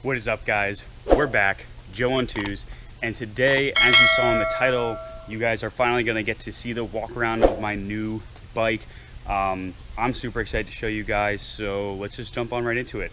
What is up, guys? We're back, Joe on Twos, and today, as you saw in the title, you guys are finally going to get to see the walk around of my new bike. I'm super excited to show you guys, so let's just jump on right into it.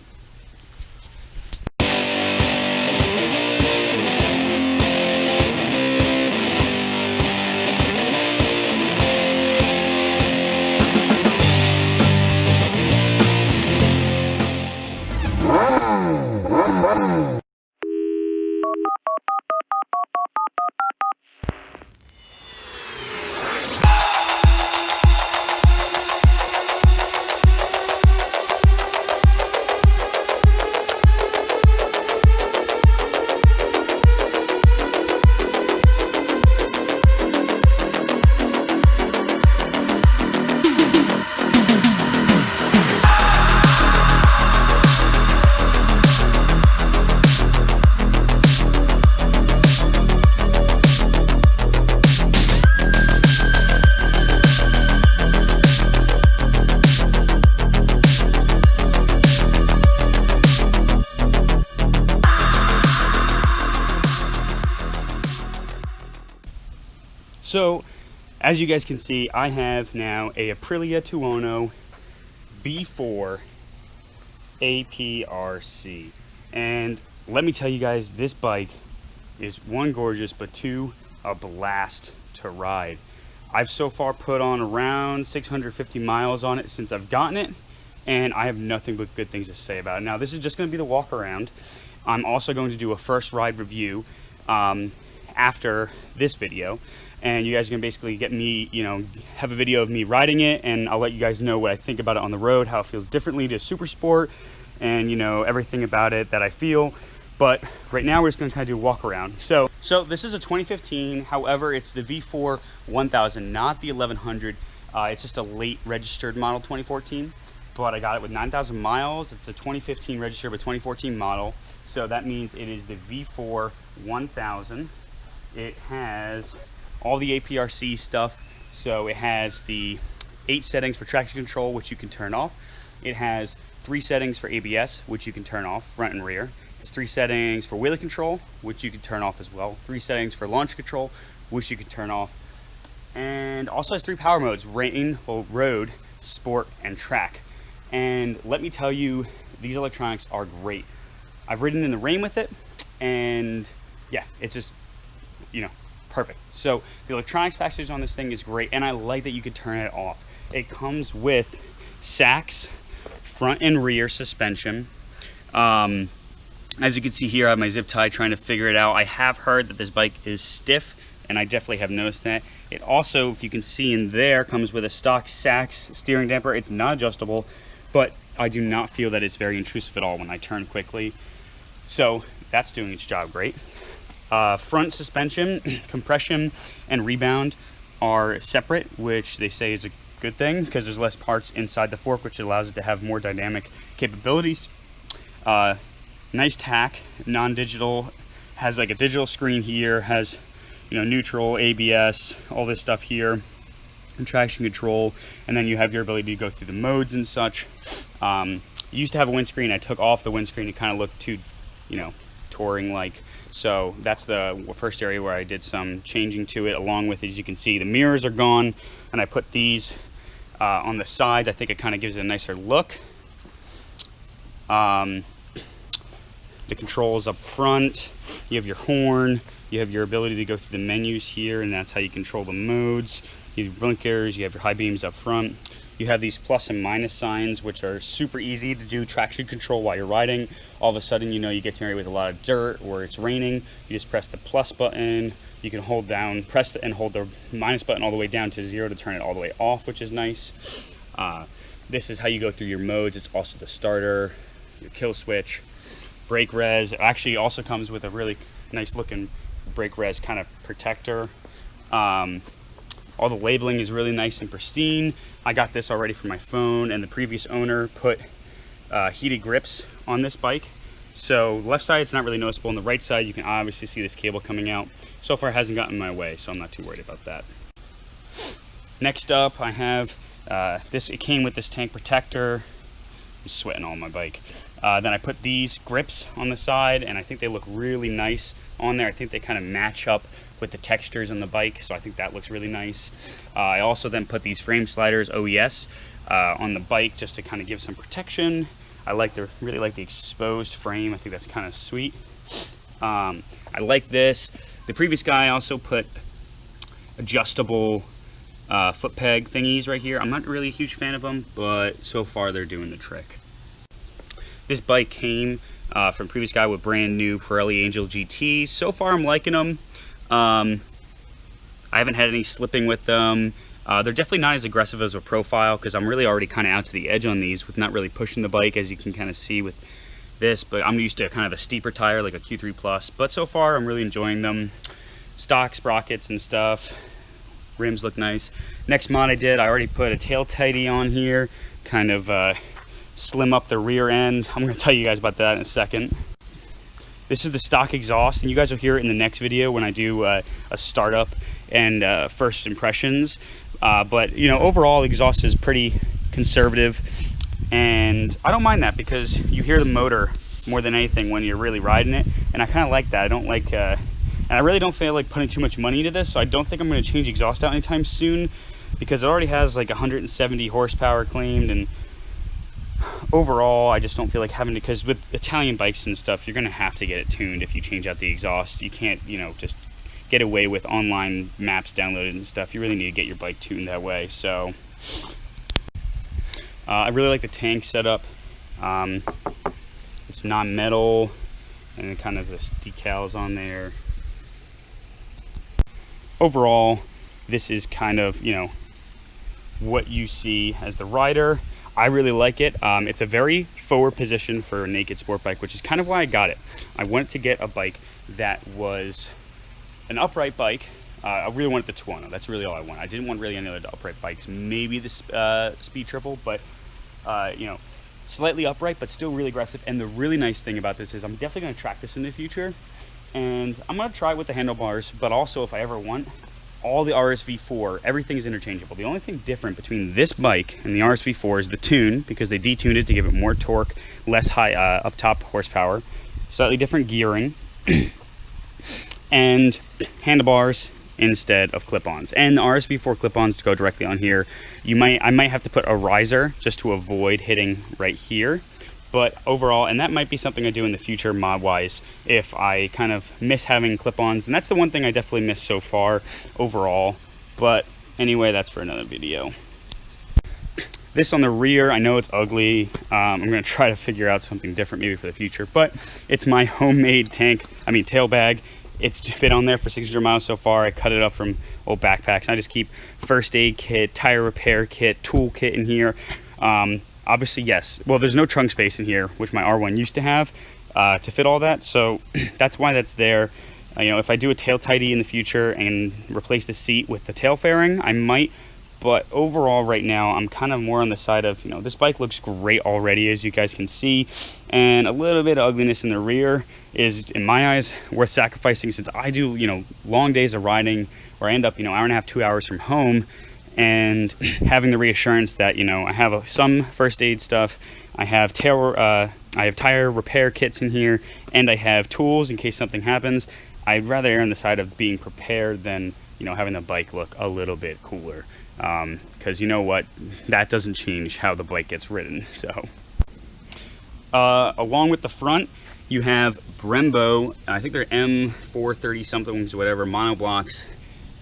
So, as you guys can see, I have now a Aprilia Tuono V4 APRC. And let me tell you guys, this bike is one, gorgeous, but two, a blast to ride. I've so far put on around 650 miles on it since I've gotten it, and I have nothing but good things to say about it. Now, this is just going to be the walk around. I'm also going to do a first ride review after this video. And you guys can basically get me, have a video of me riding it, and I'll let you guys know what I think about it on the road, how it feels differently to Super Sport, and everything about it that I feel. But right now we're just gonna kind of do a walk around. So this is a 2015, however, it's the V4 1000, not the 1100. It's just a late registered model 2014, but I got it with 9,000 miles. It's a 2015 registered but 2014 model. So that means it is the V4 1000. It has all the APRC stuff. So it has the 8 settings for traction control, which you can turn off. It has 3 settings for ABS, which you can turn off, front and rear. It's 3 settings for wheelie control, which you can turn off as well. 3 settings for launch control, which you can turn off. And also has 3 power modes: rain, road, sport, and track. And let me tell you, these electronics are great. I've ridden in the rain with it, and yeah, it's just, perfect. So the electronics package on this thing is great, and I like that you could turn it off. It comes with Sachs front and rear suspension. As you can see here, I have my zip tie trying to figure it out. I have heard that this bike is stiff, and I definitely have noticed that. It also, if you can see in there, comes with a stock Sachs steering damper. It's not adjustable, but I do not feel that it's very intrusive at all when I turn quickly. So that's doing its job great. Front suspension, compression, and rebound are separate, which they say is a good thing because there's less parts inside the fork, which allows it to have more dynamic capabilities. Nice tack, non-digital, has like a digital screen here, has neutral, ABS, all this stuff here, and traction control, and then you have your ability to go through the modes and such. You used to have a windscreen. I took off the windscreen. It kind of looked too, touring like. So that's the first area where I did some changing to it, along with, as you can see, the mirrors are gone, and I put these on the sides. I think it kind of gives it a nicer look. The controls up front, you have your horn, you have your ability to go through the menus here, and that's how you control the modes. You have your blinkers, you have your high beams up front. You have these plus and minus signs, which are super easy to do traction control while you're riding. All of a sudden, you get to an area with a lot of dirt or it's raining. You just press the plus button. You can press and hold the minus button all the way down to 0 to turn it all the way off, which is nice. This is how you go through your modes. It's also the starter, your kill switch, brake res. It actually also comes with a really nice looking brake res kind of protector. All the labeling is really nice and pristine. I got this already from my phone, and the previous owner put heated grips on this bike. So left side, it's not really noticeable. On the right side, you can obviously see this cable coming out. So far, it hasn't gotten in my way, so I'm not too worried about that. Next up, I have this. It came with this tank protector. I'm sweating all on my bike. Then I put these grips on the side, and I think they look really nice on there. I think they kind of match up with the textures on the bike, so I think that looks really nice. I also then put these frame sliders, OES, on the bike just to kind of give some protection. I really like the exposed frame. I think that's kind of sweet. I like this. The previous guy also put adjustable foot peg thingies right here. I'm not really a huge fan of them, but so far they're doing the trick. This bike came from previous guy with brand new Pirelli Angel GTs. So far I'm liking them. I haven't had any slipping with them. They're definitely not as aggressive as a profile because I'm really already kind of out to the edge on these with not really pushing the bike, as you can kind of see with this, but I'm used to kind of a steeper tire like a Q3 Plus. But so far I'm really enjoying them. Stock sprockets and stuff. Rims look nice. Next mod I did, I already put a tail tighty on here, kind of slim up the rear end. I'm going to tell you guys about that in a second. This is the stock exhaust, and you guys will hear it in the next video when I do a startup and first impressions. But you know, overall the exhaust is pretty conservative, and I don't mind that because you hear the motor more than anything when you're really riding it, and I kind of like that. I don't like and I really don't feel like putting too much money into this, so I don't think I'm going to change exhaust out anytime soon because it already has like 170 horsepower claimed, and overall I just don't feel like having to, because with Italian bikes and stuff you're going to have to get it tuned if you change out the exhaust. You can't, you know, just get away with online maps downloaded and stuff. You really need to get your bike tuned that way. So I really like the tank setup. It's non-metal, and then kind of this decals on there. Overall, this is kind of, you know, what you see as the rider. I really like it. It's a very forward position for a naked sport bike, which is kind of why I got it. I wanted to get a bike that was an upright bike. I really wanted the Tuono. That's really all I want. I didn't want really any other upright bikes. Maybe the Speed Triple, but you know, slightly upright, but still really aggressive. And the really nice thing about this is I'm definitely going to track this in the future, and I'm going to try it with the handlebars, but also if I ever want, all the RSV4, everything is interchangeable. The only thing different between this bike and the RSV4 is the tune, because they detuned it to give it more torque, less high up top horsepower, slightly different gearing, and handlebars instead of clip-ons. And the RSV4 clip-ons to go directly on here. I might have to put a riser just to avoid hitting right here. But overall, and that might be something I do in the future mod-wise if I kind of miss having clip-ons. And that's the one thing I definitely miss so far overall. But anyway, that's for another video. This on the rear, I know it's ugly. I'm going to try to figure out something different maybe for the future. But it's my homemade tail bag. It's been on there for 600 miles so far. I cut it up from old backpacks. I just keep first aid kit, tire repair kit, tool kit in here. Obviously, yes. Well, there's no trunk space in here, which my R1 used to have to fit all that. So that's why that's there. You know, if I do a tail tidy in the future and replace the seat with the tail fairing, I might. But overall, right now, I'm kind of more on the side of, you know, this bike looks great already, as you guys can see. And a little bit of ugliness in the rear is, in my eyes, worth sacrificing, since I do, you know, long days of riding where I end up, you know, hour and a half, 2 hours from home. And having the reassurance that, you know, I have some first aid stuff, I have tire repair kits in here, and I have tools in case something happens. I'd rather err on the side of being prepared than, you know, having the bike look a little bit cooler. Because you know what, that doesn't change how the bike gets ridden. So along with the front, you have Brembo, I think they're M430 somethings, whatever, monoblocks.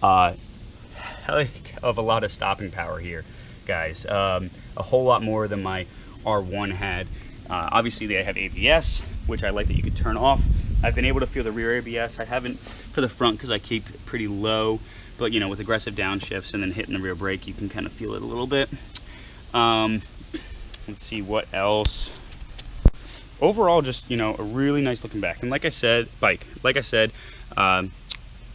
Heck of a lot of stopping power here, guys. A whole lot more than my R1 had. Obviously they have ABS, which I like that you can turn off. I've been able to feel the rear ABS. I haven't for the front because I keep it pretty low, but you know, with aggressive downshifts and then hitting the rear brake, you can kind of feel it a little bit. Let's see what else. Overall, just, you know, a really nice looking back. And like I said,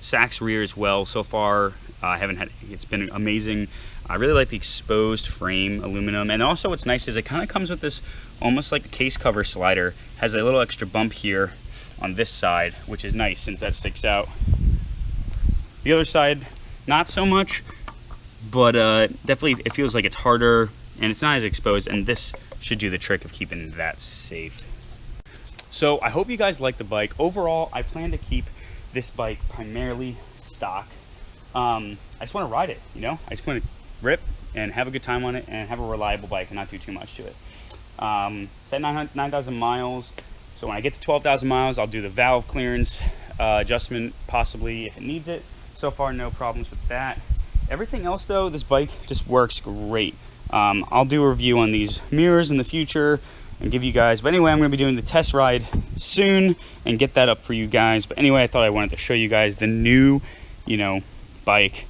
Sachs rear as well. So far, I haven't had, it's been amazing. I really like the exposed frame aluminum, and also what's nice is it kind of comes with this almost like a case cover slider. Has a little extra bump here on this side, which is nice since that sticks out. The other side, not so much, but definitely it feels like it's harder and it's not as exposed, and this should do the trick of keeping that safe. So I hope you guys like the bike. Overall, I plan to keep this bike primarily stock. I just want to ride it, you know? I just want to rip and have a good time on it and have a reliable bike and not do too much to it. It's at 9,000 miles. So when I get to 12,000 miles, I'll do the valve clearance adjustment possibly if it needs it. So far, no problems with that. Everything else though, this bike just works great. I'll do a review on these mirrors in the future and give you guys, but anyway, I'm going to be doing the test ride soon and get that up for you guys. But anyway, I thought I wanted to show you guys the new, you know, bike,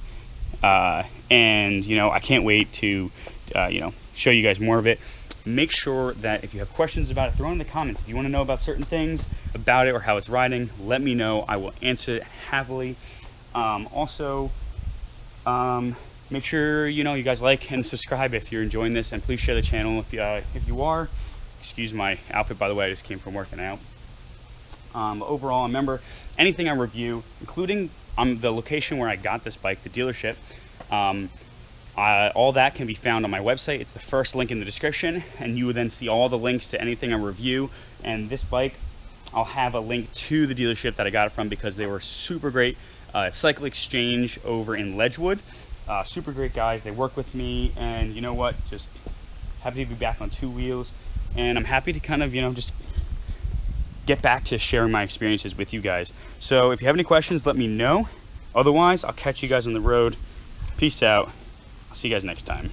and you know, I can't wait to you know, show you guys more of it. Make sure that if you have questions about it, throw in the comments. If you want to know about certain things about it or how it's riding, let me know. I will answer it happily. Also, make sure, you know, you guys like and subscribe if you're enjoying this, and please share the channel if you are. Excuse my outfit, by the way, I just came from working out. Overall, remember, anything I review, including the location where I got this bike, the dealership, all that can be found on my website. It's the first link in the description, and you will then see all the links to anything I review. And this bike, I'll have a link to the dealership that I got it from because they were super great. Cycle Exchange over in Ledgewood. Super great guys. They work with me, and you know what? Just happy to be back on two wheels, and I'm happy to kind of, you know, just get back to sharing my experiences with you guys. So if you have any questions, let me know. Otherwise, I'll catch you guys on the road. Peace out. I'll see you guys next time.